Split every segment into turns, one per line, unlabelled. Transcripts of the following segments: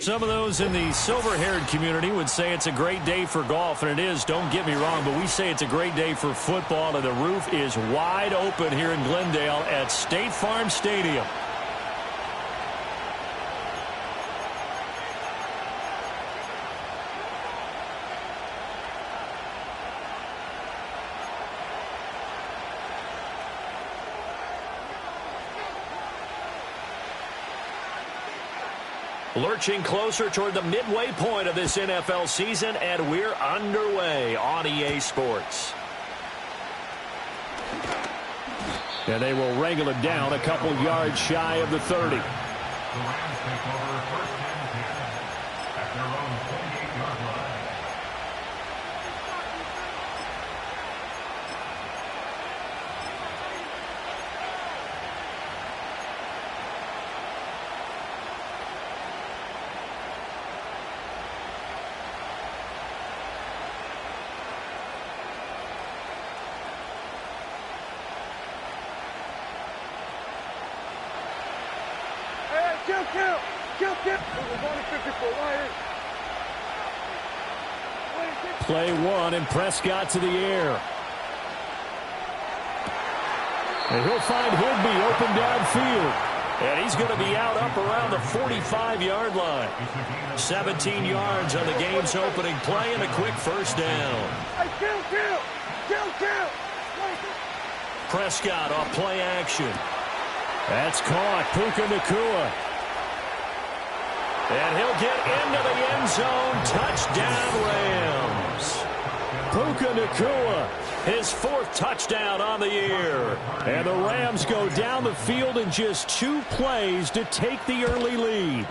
Some of those in the silver-haired community would say it's a great day for golf, and it is, don't get me wrong, but we say it's a great day for football, and the roof is wide open here in Glendale at State Farm Stadium. Lurching closer toward the midway point of this NFL season, and we're underway on EA Sports. And they will wrangle it down a couple yards shy of the 30.
The Rams take over first and 10 at their own 28-yard line.
Play one, and Prescott to the air. And he'll find Higbee open downfield. And he's going to be out up around the 45-yard line. 17 yards on the game's opening play and a quick first down. Prescott off play action. That's caught. Puka Nacua. And he'll get into the end zone. Touchdown, Rams. Puka Nacua, his fourth touchdown on the year. And the Rams go down the field in just 2 plays to take the early lead.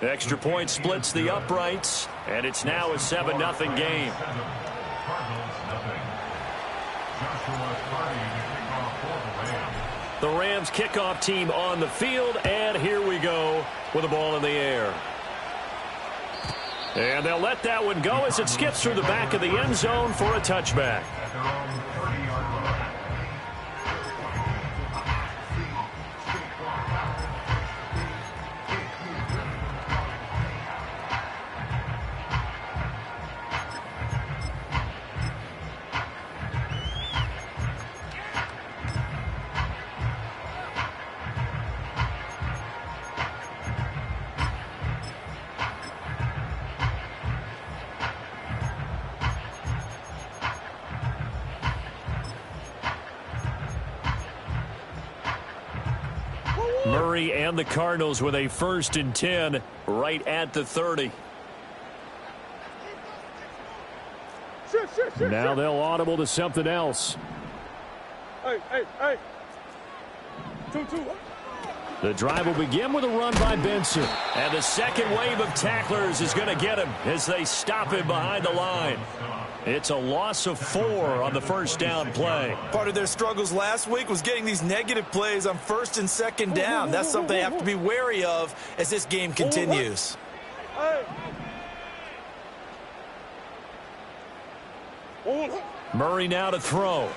Extra point splits the uprights, and it's now a 7-0 game. The Rams kickoff team on the field, and here we go with the ball in the air. And they'll let that one go as it skips through the back of the end zone for a touchback. Murray and the Cardinals with a 1st and 10 right at the 30. Now they'll audible to something else.
Hey. 2-2.
The drive will begin with a run by Benson. And the second wave of tacklers is going to get him as they stop him behind the line. It's a loss of 4 on the first down play.
Part of their struggles last week was getting these negative plays on 1st and 2nd down. That's something they have to be wary of as this game continues.
Murray now to throw.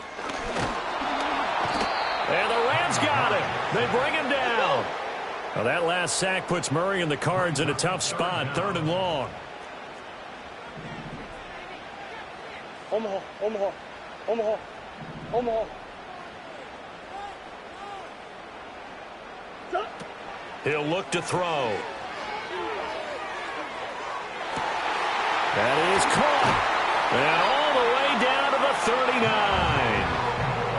And the Rams got him. They bring him down. Well, that last sack puts Murray and the Cards in a tough spot, 3rd and long.
Omaha.
He'll look to throw. That is caught. And all the way down to the 39.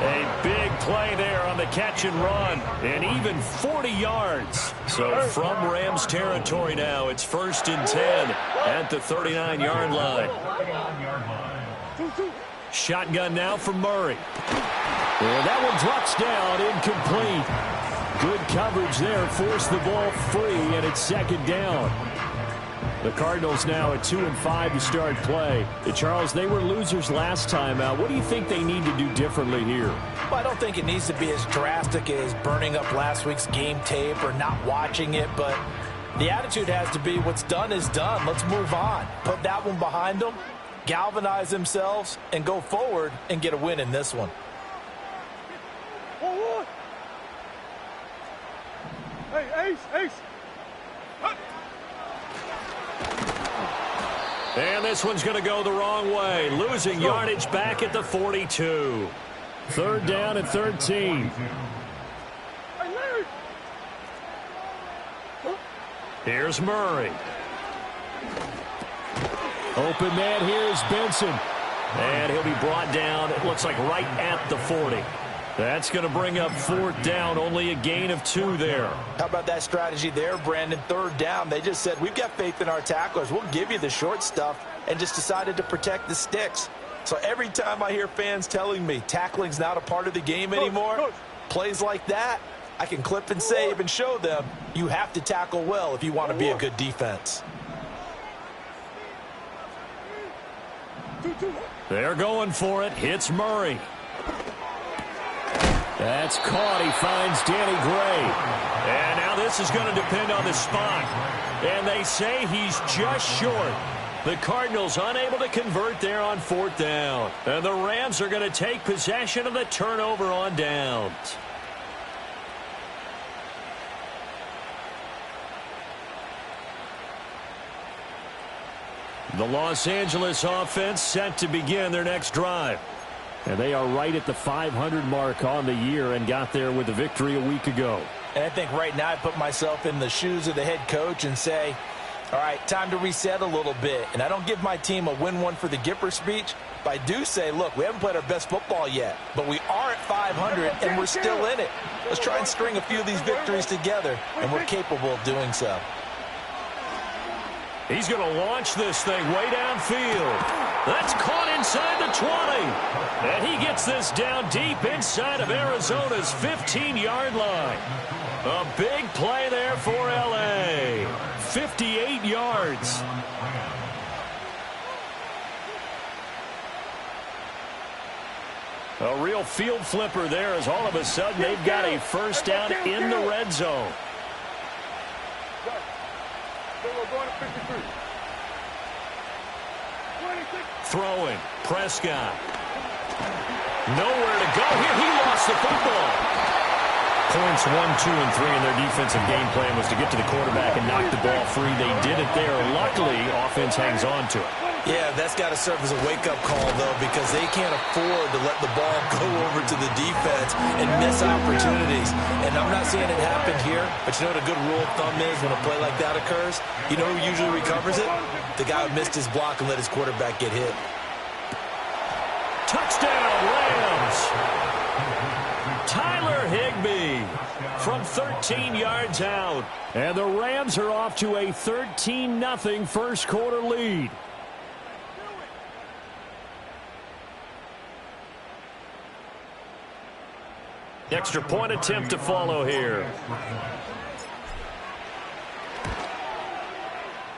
A big play there on the catch and run. And even 40 yards. So from Rams territory now, it's 1st and 10 at the 39-yard line. Shotgun now from Murray. And that one drops down, incomplete. Good coverage there, forced the ball free, and it's 2nd down. The Cardinals now at 2-5 to start play. Charles, they were losers last time out. What do you think they need to do differently here?
Well, I don't think it needs to be as drastic as burning up last week's game tape or not watching it, but the attitude has to be what's done is done. Let's move on. Put that one behind them, galvanize themselves, and go forward and get a win in this one.
Hey, Ace.
And this one's going to go the wrong way, losing yardage back at the 42. Third down and 13. Here's Murray. Open man here is Benson. And he'll be brought down, it looks like right at the 40. That's going to bring up fourth down, only a gain of 2 there.
How about that strategy there, Brandon? Third down, they just said, we've got faith in our tacklers. We'll give you the short stuff, and just decided to protect the sticks. So every time I hear fans telling me tackling's not a part of the game anymore, plays like that, I can clip and save and show them you have to tackle well if you want to be a good defense.
They're going for it. Hits Murray. That's caught. He finds Danny Gray. And now this is going to depend on the spot. And they say he's just short. The Cardinals unable to convert there on fourth down. And the Rams are going to take possession of the turnover on downs. The Los Angeles offense set to begin their next drive. And they are right at the 500 mark on the year and got there with the victory a week ago.
And I think right now I put myself in the shoes of the head coach and say, all right, time to reset a little bit. And I don't give my team a win one for the Gipper speech, but I do say, look, we haven't played our best football yet, but we are at 500 and we're still in it. Let's try and string a few of these victories together, and we're capable of doing so.
He's going to launch this thing way downfield. That's caught inside the 20. And he gets this down deep inside of Arizona's 15-yard line. A big play there for L.A. 58 yards. A real field flipper there as all of a sudden they've got a first down in the red zone. Throwing. Prescott. Nowhere to go here. He lost the football. Points 1, 2, and 3 in their defensive game plan was to get to the quarterback and knock the ball free. They did it there. Luckily, offense hangs on to it.
Yeah, that's got to serve as a wake-up call, though, because they can't afford to let the ball go over to the defense and miss opportunities. And I'm not seeing it happen here, but you know what a good rule of thumb is when a play like that occurs? You know who usually recovers it? The guy who missed his block and let his quarterback get hit.
Touchdown, Rams! Tyler Higbee from 13 yards out. And the Rams are off to a 13-0 first quarter lead. Extra point attempt to follow here.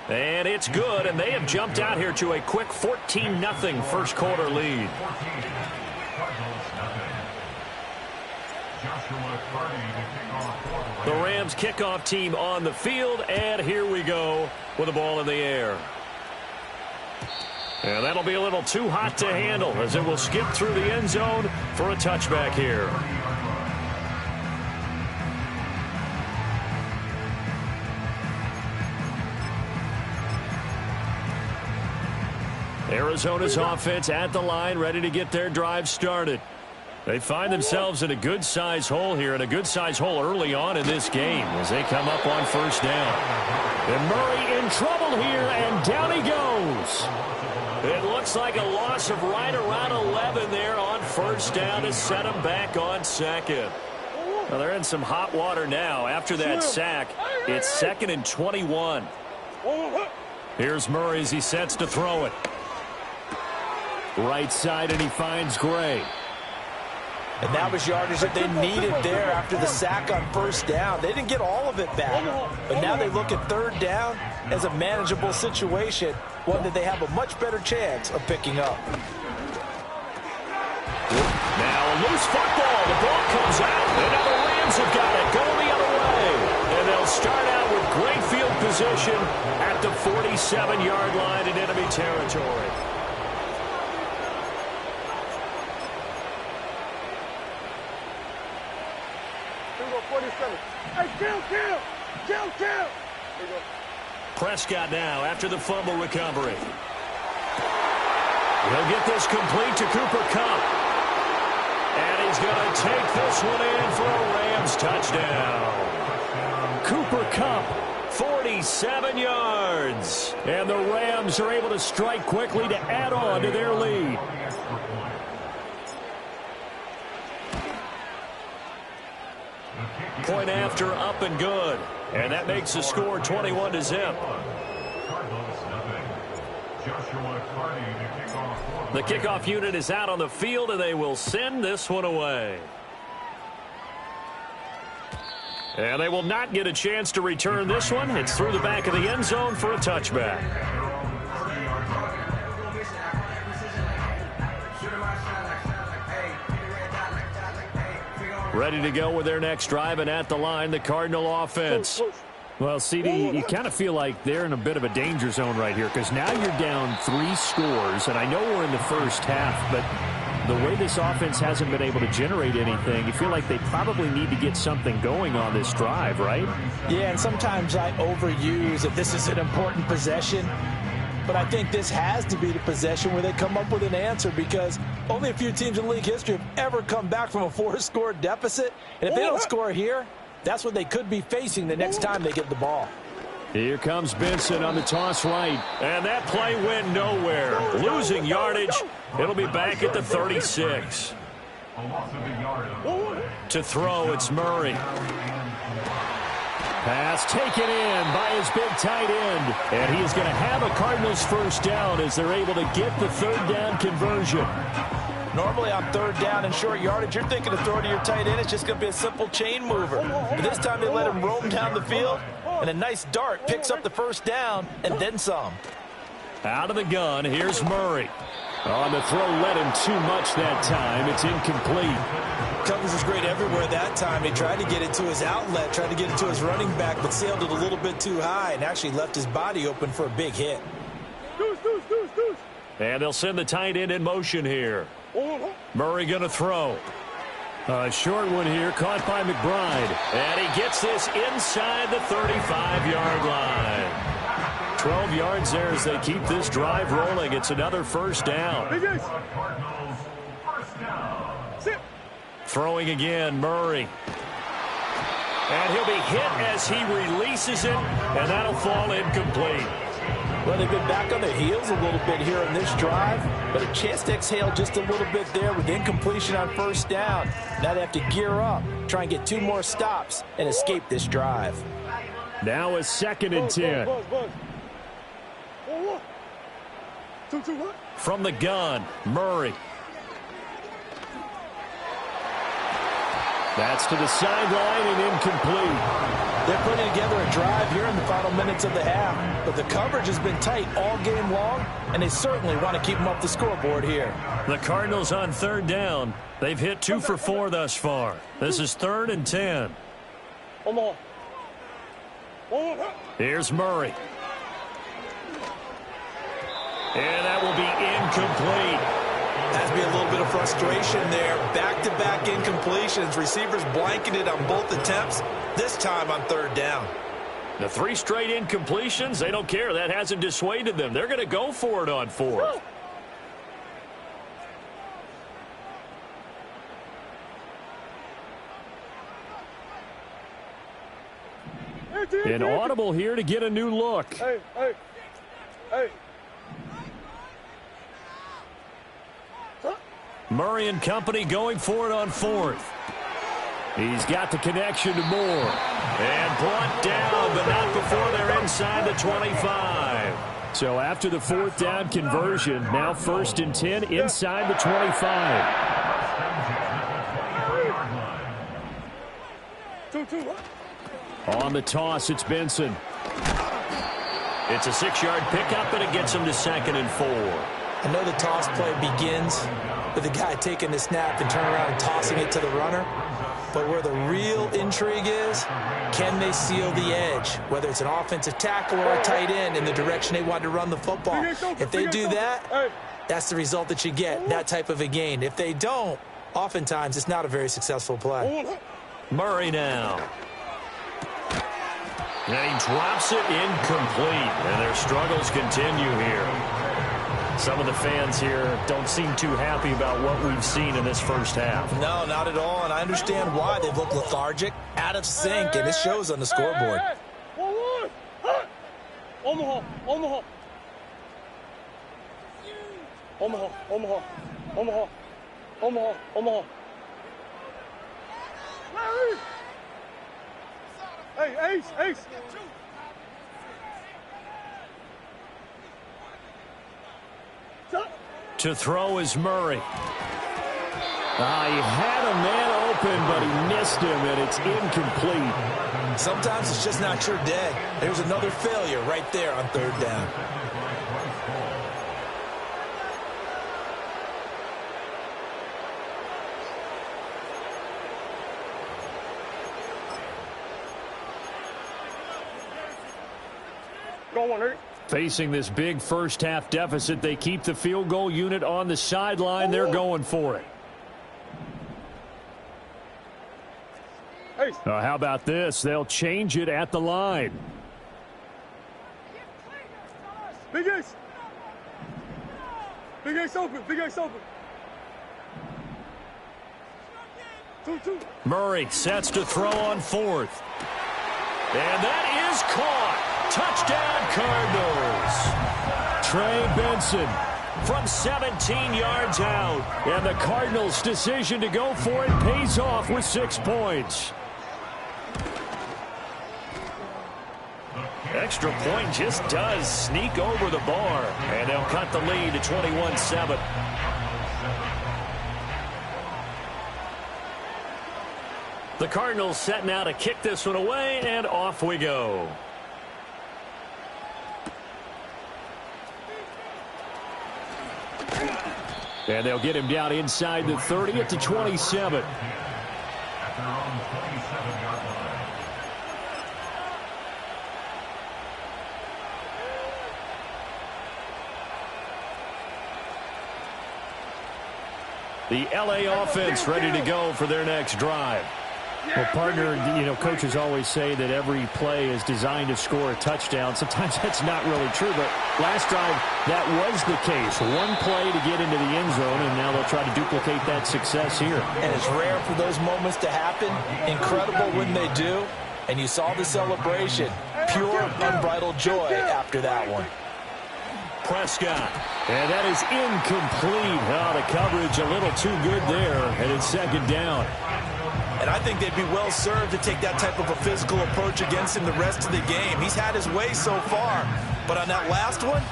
And it's good, and they have jumped out here to a quick 14-0 first quarter lead. The Rams kickoff team on the field, and here we go with the ball in the air. And that'll be a little too hot to handle as it will skip through the end zone for a touchback here. Arizona's offense at the line, ready to get their drive started. They find themselves in a good-sized hole here, and a good-sized hole early on in this game as they come up on first down. And Murray in trouble here, and down he goes. It looks like a loss of right around 11 there on first down to set him back on second. Well, they're in some hot water now. After that sack, it's 2nd and 21. Here's Murray as he sets to throw it. Right side, and he finds Gray.
And that was yardage that they needed there after the sack on first down. They didn't get all of it back, but now they look at third down as a manageable situation, one that they have a much better chance of picking up.
Now a loose football. The ball comes out, and now the Rams have got it going the other way. And they'll start out with great field position at the 47-yard line in enemy territory. Prescott now after the fumble recovery. He'll get this complete to Cooper Kupp. And he's going to take this one in for a Rams touchdown. Cooper Kupp, 47 yards. And the Rams are able to strike quickly to add on to their lead. Point after, up and good. And that makes the score 21-0. The kickoff unit is out on the field, and they will send this one away. And they will not get a chance to return this one. It's through the back of the end zone for a touchback. Ready to go with their next drive, and at the line, the Cardinal offense.
Well, CD, you kind of feel like they're in a bit of a danger zone right here because now you're down 3 scores, and I know we're in the first half, but the way this offense hasn't been able to generate anything, you feel like they probably need to get something going on this drive, right?
Yeah, and sometimes I overuse that this is an important possession, but I think this has to be the possession where they come up with an answer because only a few teams in league history have ever come back from a 4-score deficit, and if they don't score here, that's what they could be facing the next time they get the ball.
Here comes Benson on the toss right. And that play went nowhere. Losing yardage. It'll be back at the 36. To throw, it's Murray. Pass taken in by his big tight end. And he is going to have a Cardinals first down as they're able to get the third down conversion.
Normally on third down and short yardage, you're thinking of throwing to your tight end. It's just going to be a simple chain mover. But this time they let him roam down the field, and a nice dart picks up the first down and then some.
Out of the gun, here's Murray. On the throw, led him too much that time. It's incomplete.
Coverage was great everywhere that time. He tried to get it to his outlet, tried to get it to his running back, but sailed it a little bit too high and actually left his body open for a big hit.
And they'll send the tight end in motion here. Murray going to throw. A short one here, caught by McBride. And he gets this inside the 35-yard line. 12 yards there as they keep this drive rolling. It's another first down. Throwing again, Murray. And he'll be hit as he releases it, and that'll fall incomplete.
Well, they've been back on their heels a little bit here in this drive, but a chance to exhale just a little bit there with incompletion on first down. Now they have to gear up, try and get 2 more stops, and escape this drive.
Now a 2nd and 10. From the gun, Murray. That's to the sideline and incomplete.
They're putting together a drive here in the final minutes of the half, but the coverage has been tight all game long, and they certainly want to keep them up the scoreboard here.
The Cardinals on third down. They've hit 2 for 4 thus far. This is 3rd and 10. Here's Murray. And that will be incomplete.
Has to be a little bit of frustration there. Back-to-back incompletions. Receivers blanketed on both attempts, this time on third down.
The 3 straight incompletions, they don't care. That hasn't dissuaded them. They're going to go for it on 4th. An audible here to get a new look.
Hey.
Murray and company going for it on 4th. He's got the connection to Moore. And brought down, but not before they're inside the 25. So after the 4th down conversion, now 1st and 10 inside the 25. On the toss, it's Benson. It's a 6-yard pickup, and it gets him to 2nd and 4.
I know the toss play begins with the guy taking the snap and turning around and tossing it to the runner. But where the real intrigue is, can they seal the edge? Whether it's an offensive tackle or a tight end in the direction they want to run the football. If they do that, that's the result that you get, that type of a gain. If they don't, oftentimes it's not a very successful play.
Murray now. And he drops it incomplete. And their struggles continue here. Some of the fans here don't seem too happy about what we've seen in this first half.
No, not at all, and I understand why. They've looked lethargic, out of sync, and it shows on the scoreboard.
Omaha, Omaha. Omaha, Omaha, Omaha, Omaha, Omaha. Hey, Ace, Ace.
To throw is Murray. He had a man open, but he missed him, and it's incomplete.
Sometimes it's just not your day. There's another failure right there on third down.
Go on, Eric.
Facing this big first-half deficit, they keep the field goal unit on the sideline. They're going for it.
Hey.
How about this? They'll change it at the line.
Big Ace. Big Ace open. Big Ace open. 2-2.
Murray sets to throw on fourth. And that is caught. Touchdown, Cardinals. Trey Benson from 17 yards out. And the Cardinals' decision to go for it pays off with 6 points. Extra point just does sneak over the bar. And they'll cut the lead to 21-7. The Cardinals setting out to kick this one away, and off we go. And they'll get him down inside the 30 at the 27.
At their own 27-yard line.
The L.A. offense ready to go for their next drive.
Well, partner, you know, coaches always say that every play is designed to score a touchdown. Sometimes that's not really true, but last drive, that was the case. One play to get into the end zone, and now they'll try to duplicate that success here.
And it's rare for those moments to happen. Incredible when they do. And you saw the celebration. Pure, unbridled joy after that one.
Prescott. And that is incomplete. Oh, the coverage a little too good there, and it's second down.
And I think they'd be well served to take that type of a physical approach against him the rest of the game. He's had his way so far, but on that last one,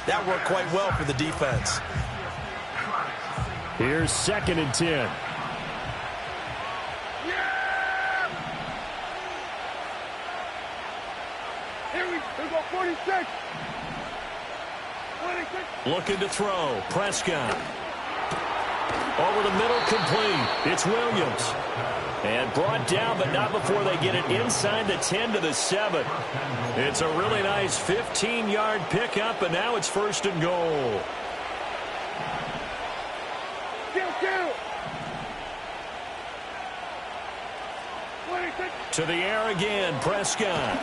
that worked quite well for the defense.
Here's 2nd and 10.
Here we go, 46. 26.
Looking to throw. Prescott. Over the middle, complete. It's Williams. And brought down, but not before they get it inside the 10 to the 7. It's a really nice 15-yard pickup, and now it's 1st and goal.
Kill. 26.
To the air again, Prescott.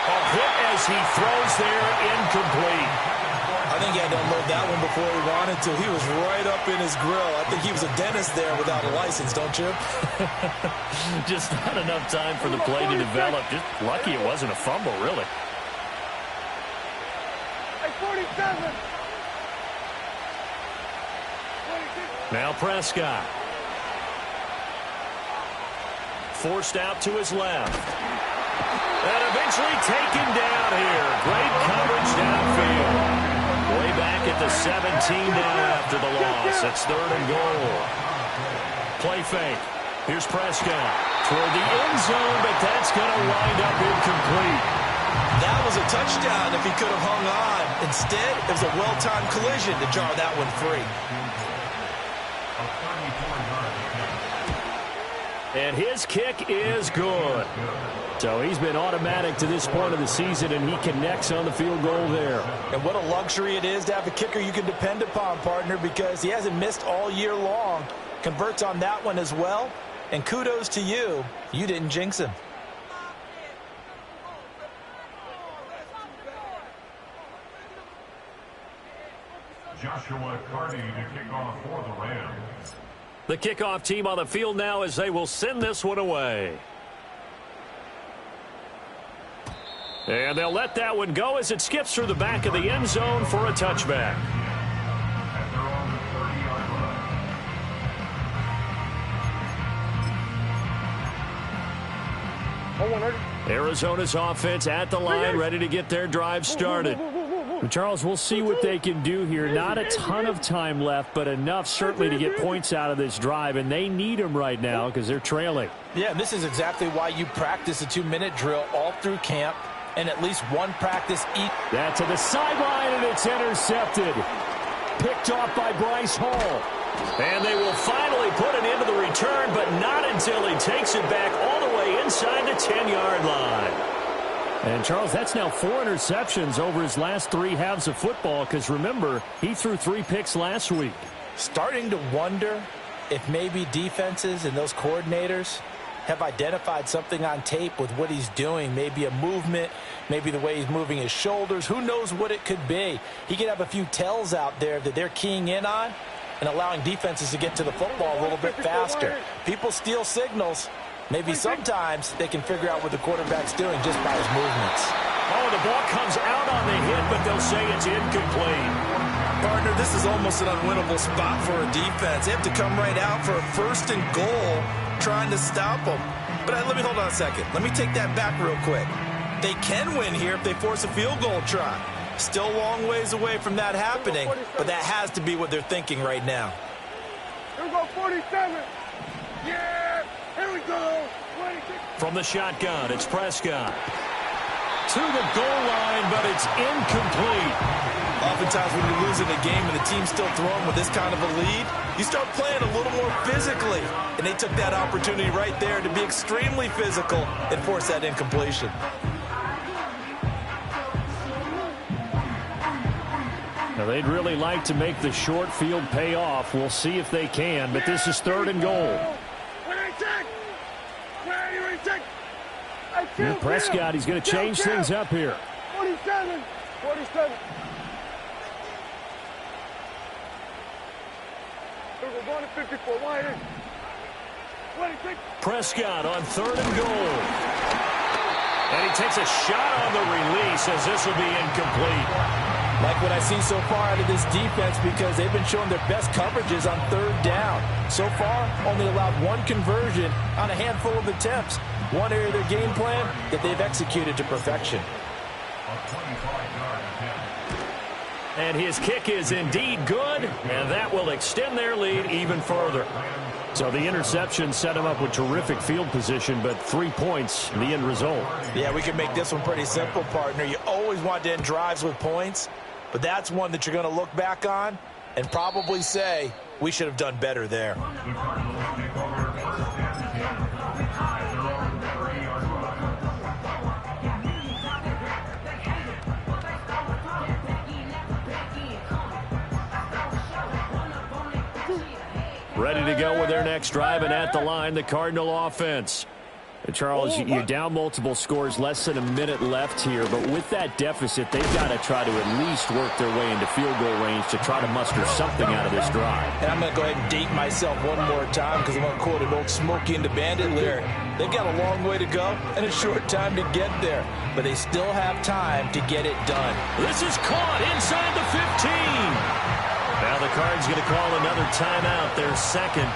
A hit as he throws there, incomplete.
I think he had to unload that one before he wanted to. He was right up in his grill. I think he was a dentist there without a license, don't you?
Just not enough time for the play to develop. Just lucky it wasn't a fumble, really.
Hey, 47. 26.
Now Prescott. Forced out to his left. And eventually taken down here. Great coverage downfield. Way back at the 17 now after the loss. It's 3rd and goal. Play fake. Here's Prescott toward the end zone, but that's going to wind up incomplete.
That was a touchdown if he could have hung on. Instead, it was a well-timed collision to jar that one free.
And his kick is good.
So he's been automatic to this point of the season, and he connects on the field goal there.
And what a luxury it is to have a kicker you can depend upon, partner, because he hasn't missed all year long. Converts on that one as well. And kudos to you. You didn't jinx him.
Joshua Carty to kick off for the Rams.
The kickoff team on the field now as they will send this one away. And they'll let that one go as it skips through the back of the end zone for a touchback.
At their own 30-yard line.
Arizona's offense at the line, ready to get their drive started.
Charles, we'll see what they can do here. Not a ton of time left, but enough certainly to get points out of this drive, and they need them right now because they're trailing.
Yeah, and this is exactly why you practice a 2-minute drill all through camp and at least one practice each.
That to the sideline, and it's intercepted. Picked off by Bryce Hall.
And they will finally put an end to the return, but not until he takes it back all the way inside the 10-yard line.
And, Charles, that's now 4 interceptions over his last 3 halves of football because, remember, he threw 3 picks last week.
Starting to wonder if maybe defenses and those coordinators have identified something on tape with what he's doing. Maybe a movement, maybe the way he's moving his shoulders. Who knows what it could be? He could have a few tells out there that they're keying in on and allowing defenses to get to the football a little bit faster. People steal signals. Maybe sometimes they can figure out what the quarterback's doing just by his movements.
Oh, the ball comes out on the hit, but they'll say it's incomplete.
Partner, this is almost an unwinnable spot for a defense. They have to come right out for a 1st and goal trying to stop them. But let me hold on a second. Let me take that back real quick. They can win here if they force a field goal try. Still a long ways away from that happening, but that has to be what they're thinking right now.
Here we go, 47. Yeah, here we go. 26.
From the shotgun, it's Prescott. To the goal line, but it's incomplete.
Oftentimes when you're losing a game and the team's still throwing with this kind of a lead, you start playing a little more physically. And they took that opportunity right there to be extremely physical and force that incompletion.
Now, they'd really like to make the short field pay off. We'll see if they can, but this is 3rd and goal. Prescott, he's going to change things up here.
47. 47. We're going to 54. Wide in. 26.
Prescott on 3rd and goal. And he takes a shot on the release as this will be incomplete.
Like what I see so far out of this defense because they've been showing their best coverages on 3rd down. So far, only allowed 1 conversion on a handful of attempts. One area of their game plan that they've executed to perfection.
And his kick is indeed good, and that will extend their lead even further.
So the interception set him up with terrific field position, but 3 points, the end result.
Yeah, we can make this one pretty simple, partner. You always want to end drives with points, but that's one that you're going to look back on and probably say, we should have done better there.
Ready to go with their next drive, and at the line, the Cardinal offense.
And Charles, you're down multiple scores, less than a minute left here, but with that deficit, they've got to try to at least work their way into field goal range to try to muster something out of this drive.
And I'm going to go ahead and date myself one more time because I'm going to quote an old Smokey and the Bandit lyric. They've got a long way to go and a short time to get there, but they still have time to get it done.
This is caught inside the 15. Now the Cards going to call another timeout, their 2nd,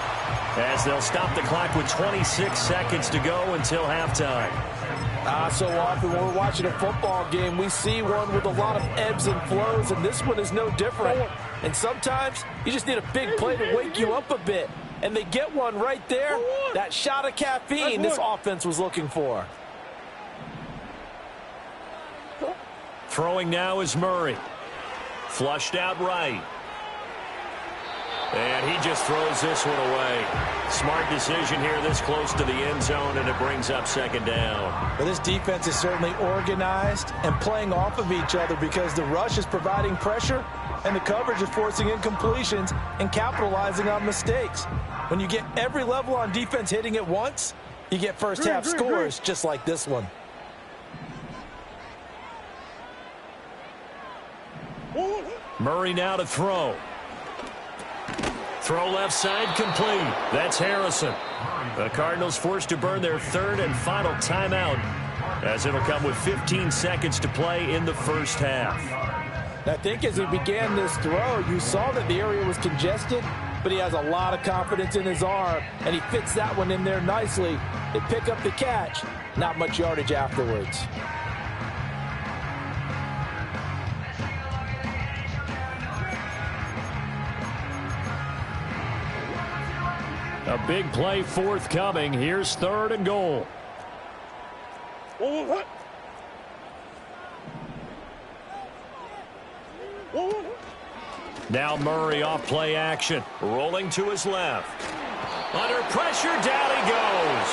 as they'll stop the clock with 26 seconds to go until halftime.
So often when we're watching a football game, we see one with a lot of ebbs and flows, and this one is no different. And sometimes you just need a big play to wake you up a bit. And they get one right there, that shot of caffeine this offense was looking for.
Throwing now is Murray. Flushed out right. And he just throws this one away. Smart decision here this close to the end zone, and it brings up 2nd down.
Well, this defense is certainly organized and playing off of each other because the rush is providing pressure and the coverage is forcing incompletions and capitalizing on mistakes. When you get every level on defense hitting at once, you get first-half scores just like this one.
Murray now to throw. Throw left side complete. That's Harrison. The Cardinals forced to burn their third and final timeout, as it'll come with 15 seconds to play in the first half.
I think as he began this throw, you saw that the area was congested, but he has a lot of confidence in his arm, and he fits that one in there nicely. They pick up the catch. Not much yardage afterwards.
A big play forthcoming. Here's 3rd and goal. Now Murray off play action.
Rolling to his left. Under pressure, down he goes.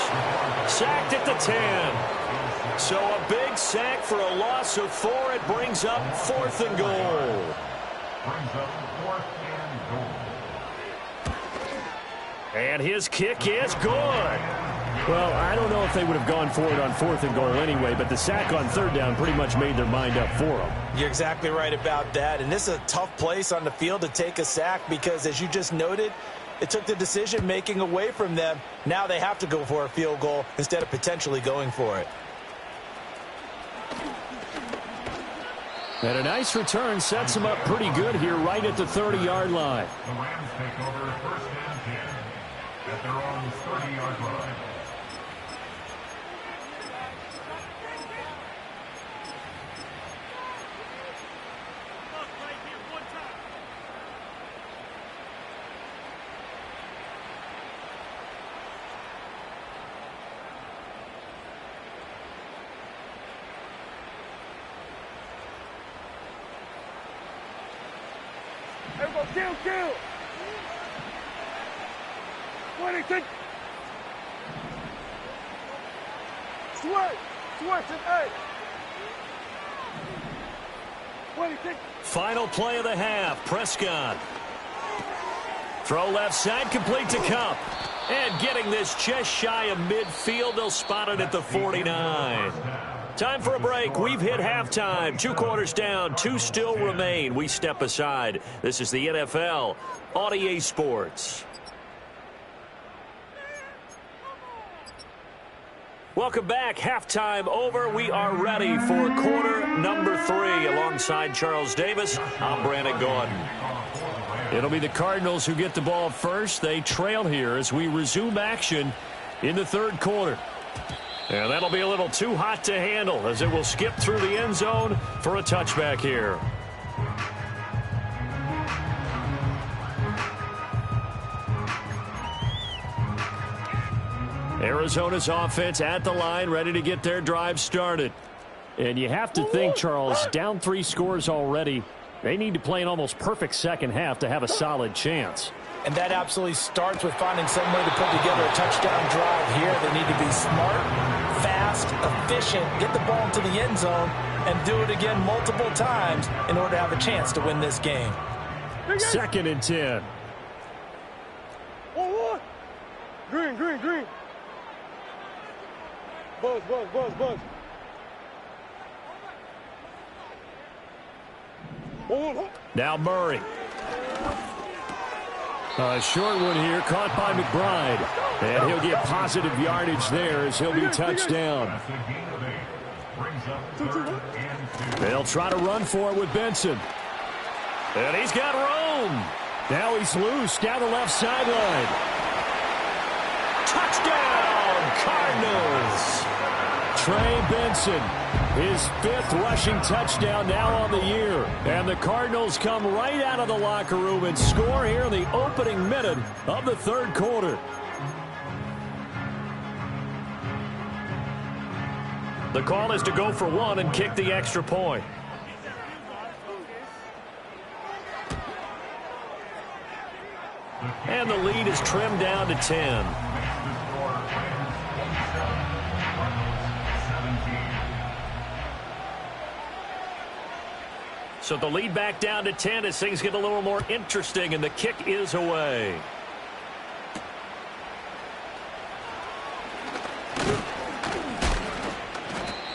Sacked at the 10. So a big sack for a loss of 4. It brings up 4th and goal.
Brings up 4th and goal.
And his kick is good.
Well, I don't know if they would have gone for it on 4th and goal anyway, but the sack on 3rd down pretty much made their mind up for them.
You're exactly right about that, and this is a tough place on the field to take a sack because, as you just noted, it took the decision-making away from them. Now they have to go for a field goal instead of potentially going for it.
And a nice return sets them up pretty good here right at the 30-yard line.
The Rams take over 1st and 10 at their own 30-yard line.
Kill! 26! Switch and 8! 26!
Final play of the half. Prescott. Throw left side, complete to Kupp. And getting this just shy of midfield, they'll spot it at the 49. Time for a break. We've hit halftime. 2 quarters down. 2 still remain. We step aside. This is the NFL on EA Sports. Welcome back. Halftime over. We are ready for quarter number 3. Alongside Charles Davis, I'm Brandon Gordon.
It'll be the Cardinals who get the ball first. They trail here as we resume action in the 3rd quarter. And that'll be a little too hot to handle as it will skip through the end zone for a touchback here. Arizona's offense at the line, ready to get their drive started. And you have to think, Charles, down 3 scores already. They need to play an almost perfect second half to have a solid chance.
And that absolutely starts with finding some way to put together a touchdown drive here. They need to be smart, fast, efficient, get the ball into the end zone, and do it again multiple times in order to have a chance to win this game.
2nd and 10.
Green. Buzz.
Now Murray. A short one here, caught by McBride. And he'll get positive yardage there as he'll be touched down. They'll try to run for it with Benson. And he's got room. Now he's loose down the left sideline.
Touchdown, Cardinals.
Trey Benson, his 5th rushing touchdown now on the year. And the Cardinals come right out of the locker room and score here in the opening minute of the 3rd quarter.
The call is to go for 1 and kick the extra point. And the lead is trimmed down to 10. So the lead back down to 10 as things get a little more interesting, and the kick is away.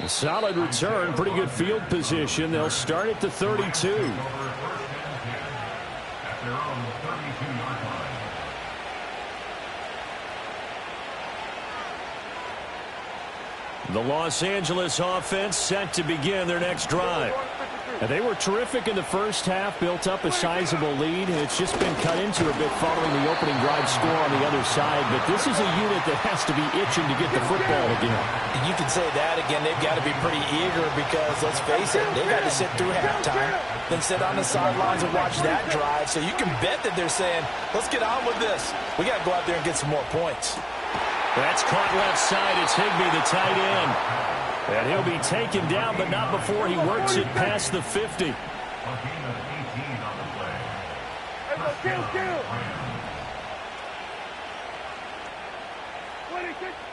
A solid return, pretty good field position. They'll start at the 32.
The Los Angeles offense set to begin their next drive.
And they were terrific in the first half, built up a sizable lead. It's just been cut into a bit following the opening drive score on the other side. But this is a unit that has to be itching to get the football again.
You can say that again. They've got to be pretty eager because, let's face it, they've got to sit through halftime, then sit on the sidelines and watch that drive. So you can bet that they're saying, let's get on with this. We got to go out there and get some more points.
That's caught left side. It's Higbee, the tight end. And he'll be taken down, but not before he works it past the 50.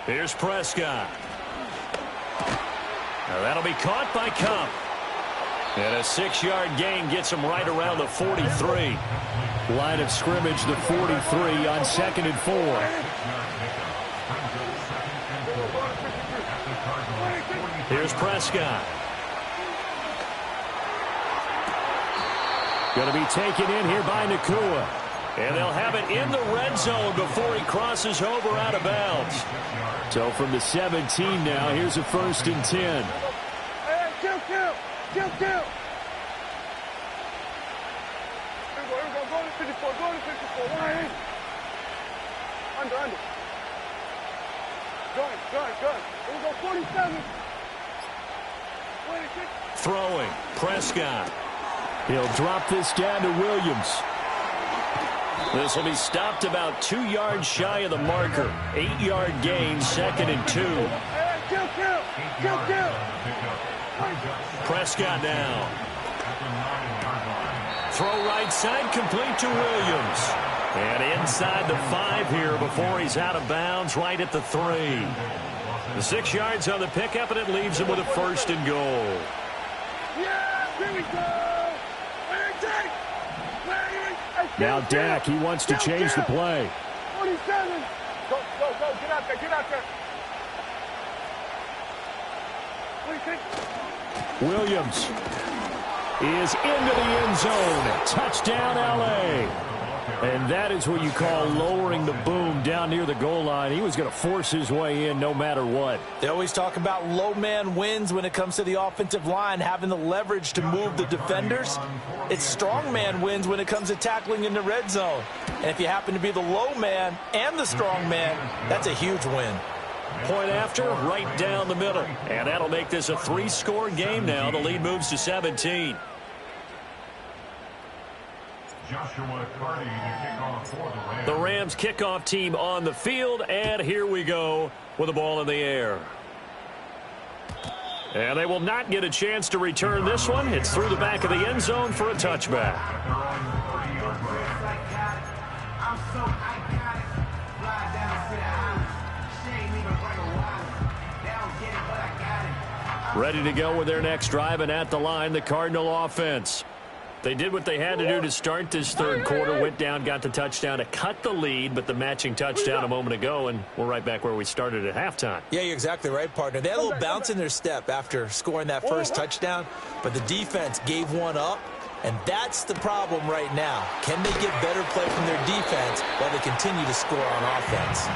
Here's Prescott. Now that'll be caught by Kupp. And a 6-yard gain gets him right around the 43.
Line of scrimmage, the 43 on 2nd and 4.
Here's Prescott. Going to be taken in here by Nacua. And they'll have it in the red zone before he crosses over out of bounds.
So from the 17 now, here's a 1st and 10.
Hey, kill. Here we go. Go to 54. Why? Under. Good. Here we go, 47.
Throwing, Prescott.
He'll drop this down to Williams.
This will be stopped about 2 yards shy of the marker. 8-yard gain, 2nd and 2.
Kill.
Prescott now. Throw right side, complete to Williams. And inside the 5 here before he's out of bounds, right at the 3. The 6 yards on the pickup, and it leaves him with a 1st and goal.
Yeah, here we go.
Now Dak, he wants to change the play.
47. Go. Get out there.
Williams is into the end zone. Touchdown, L.A. And that is what you call lowering the boom down near the goal line. He was going to force his way in no matter what.
They always talk about low man wins when it comes to the offensive line, having the leverage to move the defenders. It's strong man wins when it comes to tackling in the red zone. And if you happen to be the low man and the strong man, that's a huge win.
Point after, right down the middle. And that'll make this a 3-score game now. The lead moves to 17.
Joshua Carty to kick off for the Rams.
The Rams kickoff team on the field, and here we go with the ball in the air. And they will not get a chance to return this one. It's through the back of the end zone for a touchback. Ready to go with their next drive, and at the line, the Cardinal offense. They did what they had to do to start this third quarter, went down, got the touchdown to cut the lead, but the matching touchdown a moment ago, and we're right back where we started at halftime.
Yeah, you're exactly right, partner. They had a little bounce in their step after scoring that first touchdown, but the defense gave one up, and that's the problem right now. Can they get better play from their defense while they continue to score on offense?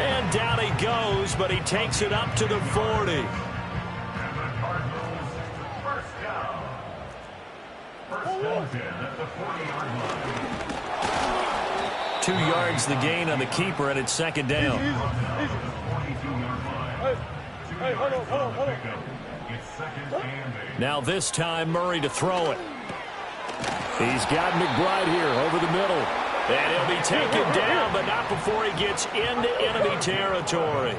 And down he goes, but he takes it up to the 40. 2 yards the gain on the keeper, and it's 2nd down.
Hey, hold on.
Now this time Murray to throw it. He's got McBride here over the middle. And he'll be taken down, but not before he gets into enemy territory.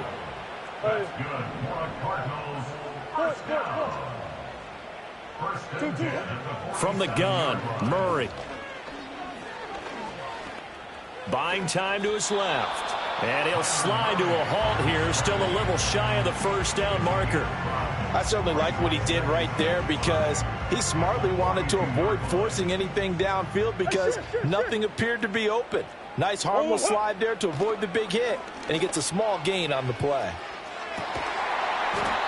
That's good for Cardinals. First down.
From the gun, Murray. Buying time to his left. And he'll slide to a halt here, still a little shy of the first down marker.
I certainly like what he did right there because he smartly wanted to avoid forcing anything downfield because nothing appeared to be open. Nice harmless slide there to avoid the big hit, and he gets a small gain on the play.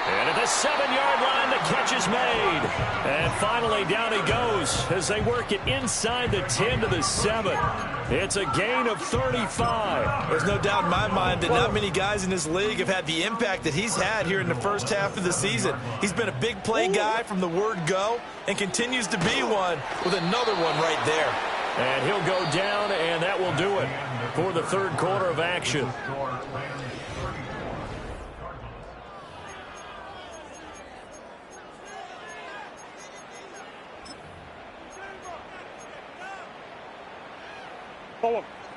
And at the 7-yard line, the catch is made. And finally, down he goes as they work it inside the 10 to the 7. It's a gain of 35.
There's no doubt in my mind that not many guys in this league have had the impact that he's had here in the first half of the season. He's been a big play guy from the word go and continues to be one with another one right there.
And he'll go down, and that will do it for the third quarter of action.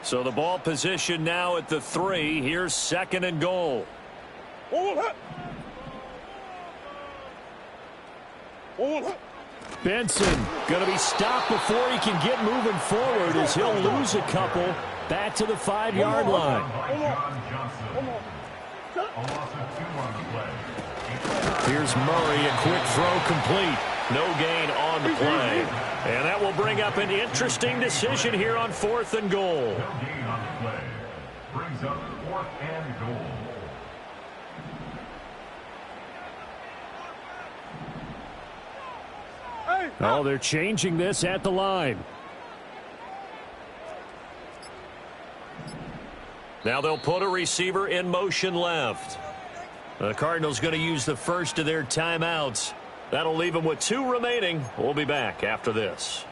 So the ball position now at the 3. Here's 2nd and goal. Benson going to be stopped before he can get moving forward as he'll lose a couple back to the 5-yard line. Here's Murray, a quick throw complete. No gain on the play. And that will bring up an interesting decision here on 4th and goal.
No gain on the play. Brings up 4th and goal.
Oh, they're changing this at the line.
Now they'll put a receiver in motion left. The Cardinals going to use the first of their timeouts. That'll leave them with 2 remaining. We'll be back after this.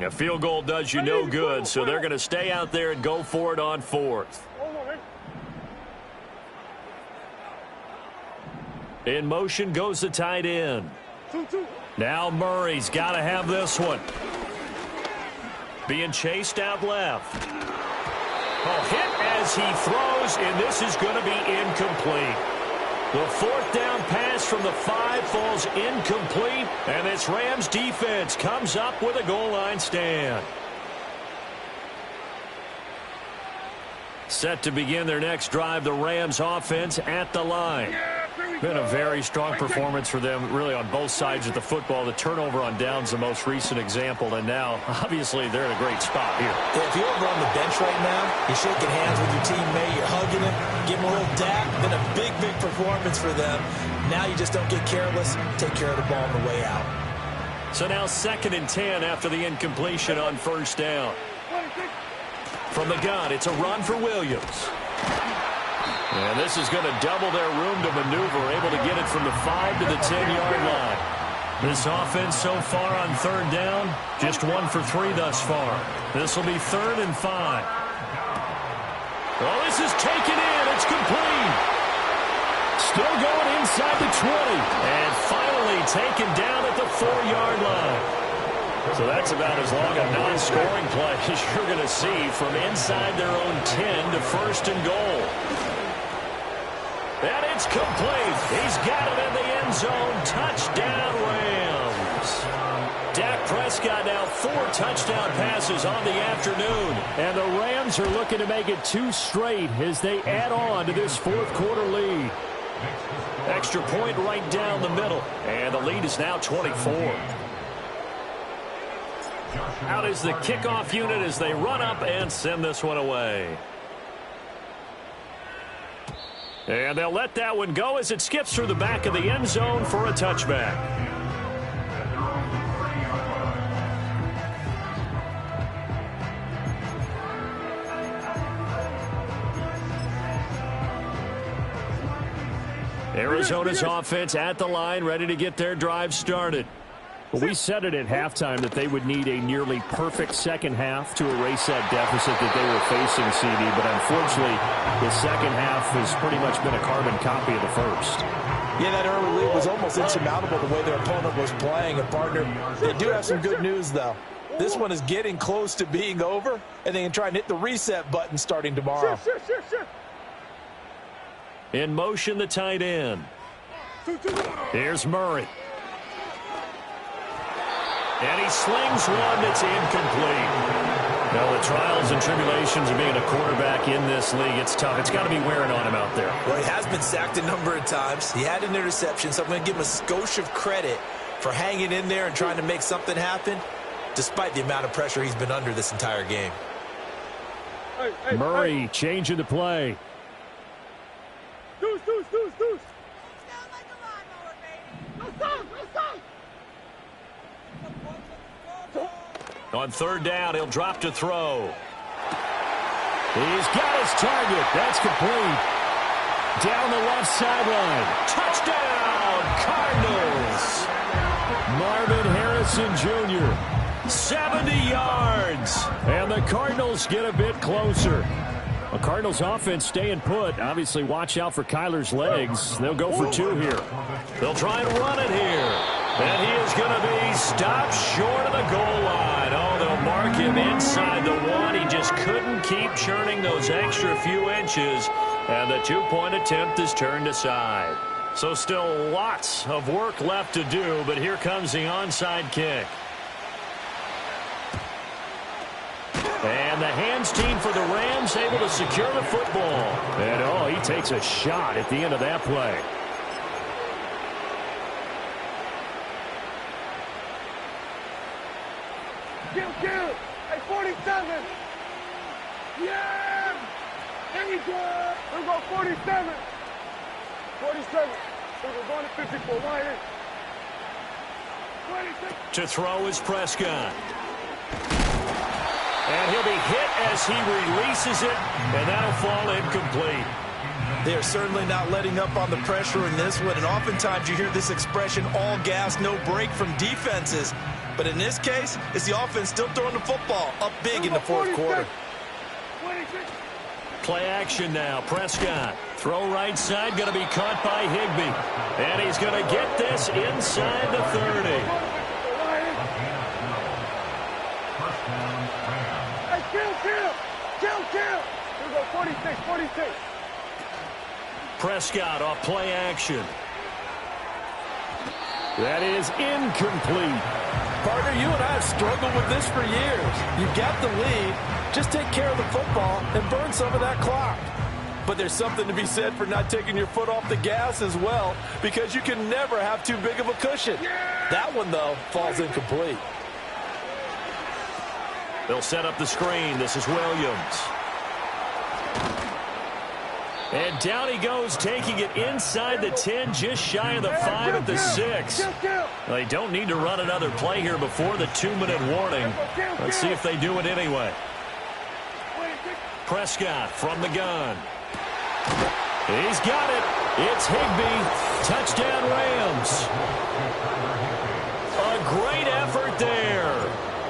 A field goal does you no good, so they're going to stay out there and go for it on 4th. In motion goes the tight end. Now Murray's got to have this one. Being chased out left. Hit as he throws, and this is going to be incomplete. The 4th down pass from the 5 falls incomplete, and this Rams defense comes up with a goal line stand. Set to begin their next drive, the Rams offense at the line. Been a very strong performance for them, really, on both sides of the football. The turnover on downs, the most recent example, and now, obviously, they're in a great spot here.
If you're over on the bench right now, you're shaking hands with your teammate, you're hugging him, give him a little dap. Been a big, big performance for them. Now you just don't get careless, take care of the ball on the way out.
So now 2nd and 10 after the incompletion on 1st down. From the gun, it's a run for Williams. And this is going to double their room to maneuver, able to get it from the 5 to the 10-yard line. This offense so far on 3rd down, just 1 for 3 thus far. This will be 3rd and 5. Oh, this is taken in. It's complete. Still going inside the 20. And finally taken down at the 4-yard line. So that's about as long a non-scoring play as you're going to see from inside their own 10 to 1st and goal. And it's complete. He's got it in the end zone. Touchdown, Rams. Dak Prescott now 4 touchdown passes on the afternoon.
And the Rams are looking to make it 2 straight as they add on to this 4th quarter lead.
Extra point right down the middle. And the lead is now 24. Out is the kickoff unit as they run up and send this one away. And they'll let that one go as it skips through the back of the end zone for a touchback. Arizona's offense at the line, ready to get their drive started.
Well, we said it at halftime that they would need a nearly perfect second half to erase that deficit that they were facing, CD. But unfortunately, the second half has pretty much been a carbon copy of the first.
Yeah, that early lead was almost insurmountable the way their opponent was playing. And, partner, they do have some good news, though. This one is getting close to being over, and they can try and hit the reset button starting tomorrow.
In motion, the tight end. Here's Murray. And he slings one that's incomplete. Now, the trials and tribulations of being a quarterback in this league, it's tough. It's got to be wearing on him out there.
Well, he has been sacked a number of times. He had an interception, so I'm going to give him a skosh of credit for hanging in there and trying to make something happen, despite the amount of pressure he's been under this entire game.
Murray changing the play.
Deuce.
On third down, he'll drop to throw. He's got his target. That's complete. Down the left sideline. Touchdown, Cardinals. Marvin Harrison Jr., 70 yards. And the Cardinals get a bit closer. The Cardinals offense staying put. Obviously, watch out for Kyler's legs. They'll go for two here. They'll try and run it here. And he is going to be stopped short of the goal line. Oh, they'll mark him inside the one. He just couldn't keep churning those extra few inches. And the two-point attempt is turned aside. So still lots of work left to do, but here comes the onside kick. And the hands team for the Rams able to secure the football. And, oh, he takes a shot at the end of that play.
Kill. Hey, 47. Yeah. Here we go. We're going 47. 47. We're going to 54. Right here. 26.
To throw is Prescott. And he'll be hit as he releases it, and that'll fall incomplete.
They are certainly not letting up on the pressure in this one, and oftentimes you hear this expression, all gas, no break from defenses. But in this case, it's the offense still throwing the football up big in the fourth quarter.
26.
Play action now. Prescott. Throw right side. Going to be caught by Higbee. And he's going to get this inside the 30.
Hey, kill. Here we go, 46.
Prescott off play action. That is incomplete.
Partner, you and I have struggled with this for years. You've got the lead. Just take care of the football and burn some of that clock. But there's something to be said for not taking your foot off the gas as well, because you can never have too big of a cushion. That one, though, falls incomplete.
They'll set up the screen. This is Williams. And down he goes, taking it inside the 10, just shy of the 5 at the 6. They don't need to run another play here before the 2-minute warning. Let's see if they do it anyway. Prescott from the gun. He's got it. It's Higbee. Touchdown, Rams. A great effort there.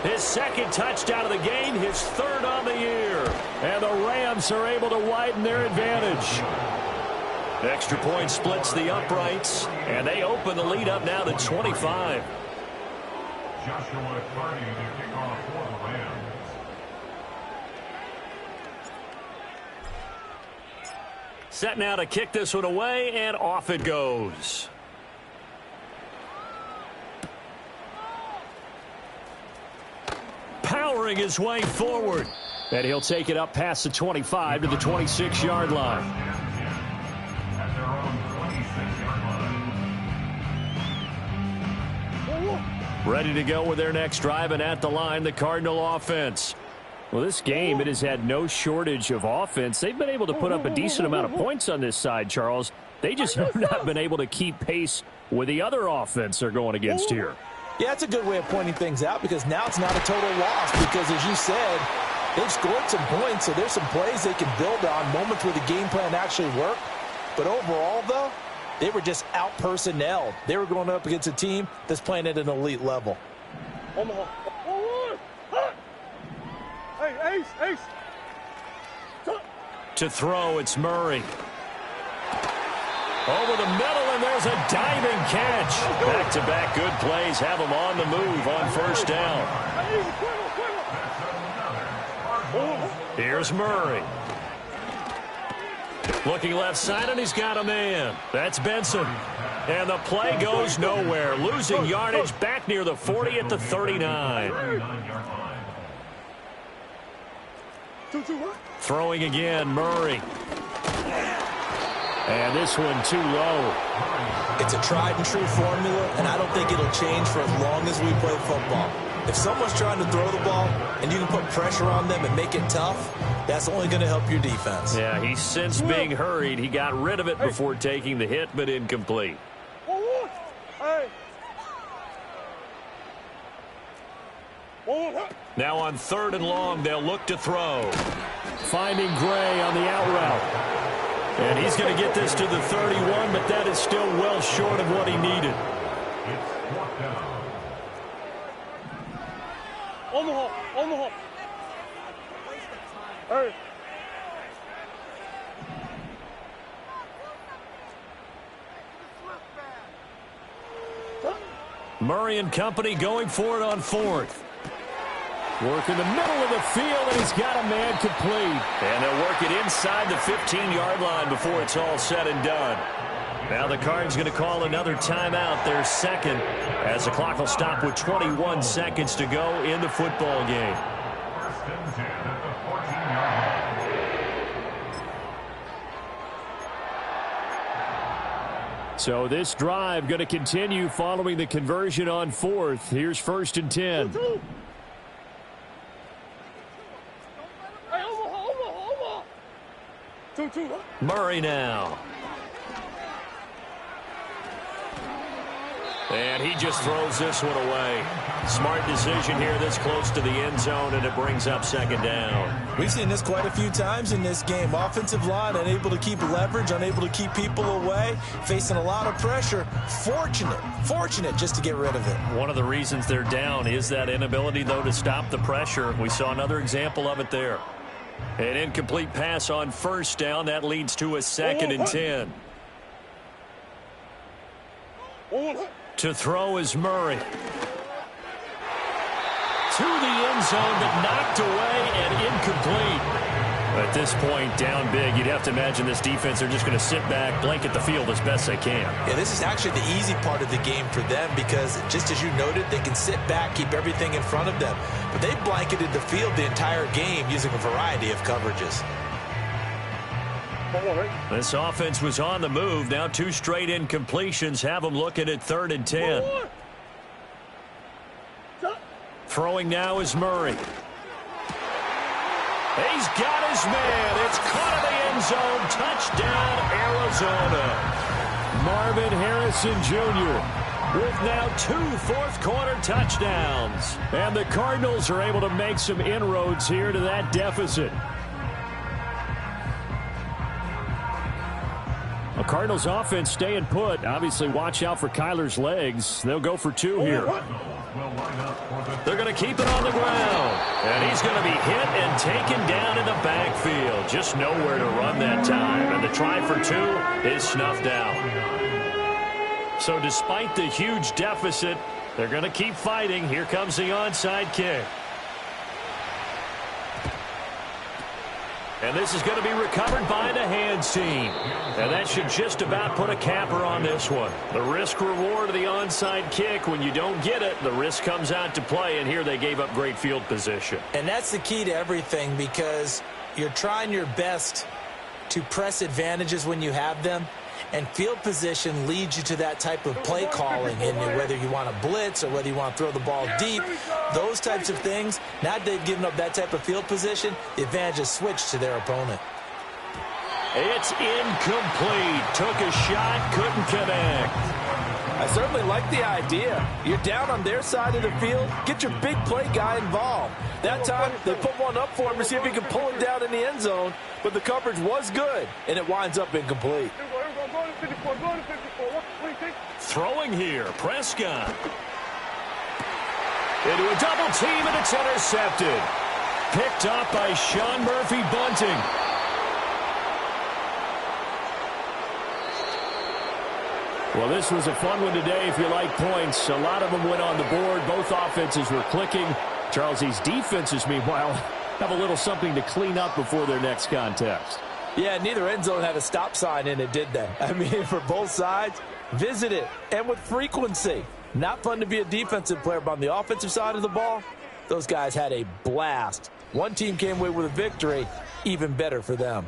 His second touchdown of the game, his third on the year. And the Rams are able to widen their advantage. Extra point splits the uprights, and they open the lead up now to 25.
Joshua Carney to kick off for the Rams.
Set now to kick this one away, and off it goes. Powering his way forward. And he'll take it up past the 25 to the 26-yard line.
At their own 26-yard line.
Ready to go with their next drive, and at the line, the Cardinal offense.
Well, this game, it has had no shortage of offense. They've been able to put up a decent amount of points on this side, Charles. They just have not been able to keep pace with the other offense they're going against here.
Yeah, it's a good way of pointing things out, because now it's not a total loss, because as you said, they've scored some points, so there's some plays they can build on, moments where the game plan actually worked. But overall, though, they were just out-personnelled. They were going up against a team that's playing at an elite level.
Omaha. Hey, Ace.
To throw, it's Murray. Over the middle, and there's a diving catch. Back-to-back good plays have them on the move on first down. Here's Murray. Looking left side, and he's got a man. That's Benson. And the play goes nowhere. Losing yardage back near the 40 at the 39.
2-2-1.
Throwing again, Murray. And this one too low.
It's a tried and true formula, and I don't think it'll change for as long as we play football. If someone's trying to throw the ball and you can put pressure on them and make it tough, that's only going to help your defense.
Yeah, he's since being hurried. He got rid of it before taking the hit, but incomplete.
Hey.
Now on 3rd and long, they'll look to throw.
Finding Gray on the out route.
And he's going to get this to the 31, but that is still well short of what he needed.
It's 4th down.
Omaha. Hey.
Murray and company going for it on 4th.
Work in the middle of the field, and he's got a man complete.
And they'll work it inside the 15-yard line before it's all said and done. Now the Cardinals going to call another timeout, their second, as the clock will stop with 21 seconds to go in the football game.
1st and 10 at the 14-yard line.
So this drive going to continue following the conversion on 4th. Here's 1st and 10.
Hey, Omaha. 2-2-1.
Murray now. And he just throws this one away. Smart decision here this close to the end zone, and it brings up 2nd down.
We've seen this quite a few times in this game. Offensive line unable to keep leverage, unable to keep people away, facing a lot of pressure. Fortunate just to get rid of it.
One of the reasons they're down is that inability, though, to stop the pressure. We saw another example of it there. An incomplete pass on 1st down. That leads to a 2nd and 10. To throw is Murray. To the end zone, but knocked away and incomplete. At this point, down big, you'd have to imagine this defense, they're just going to sit back, blanket the field as best they can.
Yeah, this is actually the easy part of the game for them because, just as you noted, they can sit back, keep everything in front of them. But they blanketed the field the entire game using a variety of coverages.
This offense was on the move. Now 2 straight incompletions have them looking at 3rd and 10. Throwing now is Murray. He's got his man. It's caught in the end zone. Touchdown, Arizona.
Marvin Harrison Jr.
with now 2 fourth-quarter touchdowns.
And the Cardinals are able to make some inroads here to that deficit. A Cardinals offense staying put. Obviously, watch out for Kyler's legs. They'll go for 2 here.
They're going to keep it on the ground. And he's going to be hit and taken down in the backfield. Just nowhere to run that time. And the try for 2 is snuffed out. So despite the huge deficit, they're going to keep fighting. Here comes the onside kick. And this is going to be recovered by the hands team. And that should just about put a capper on this one. The risk reward of the onside kick, when you don't get it, the risk comes out to play, and here they gave up great field position.
And that's the key to everything because you're trying your best to press advantages when you have them. And field position leads you to that type of play calling, and whether you want to blitz or whether you want to throw the ball deep, those types of things. Now that they've given up that type of field position, the advantage is switched to their opponent.
It's incomplete. Took a shot, couldn't connect.
I certainly like the idea. You're down on their side of the field. Get your big play guy involved. That time, they put one up for him to see if he can pull it down in the end zone, but the coverage was good, and it winds up incomplete.
Throwing here, Prescott. Into a double team, and it's intercepted. Picked up by Sean Murphy-Bunting.
Well, this was a fun one today if you like points. A lot of them went on the board. Both offenses were clicking. Charles, these defenses, meanwhile, have a little something to clean up before their next contest.
Yeah, neither end zone had a stop sign in it, did they? I mean, for both sides, visit it, and with frequency. Not fun to be a defensive player, but on the offensive side of the ball, those guys had a blast. One team came away with a victory, even better for them.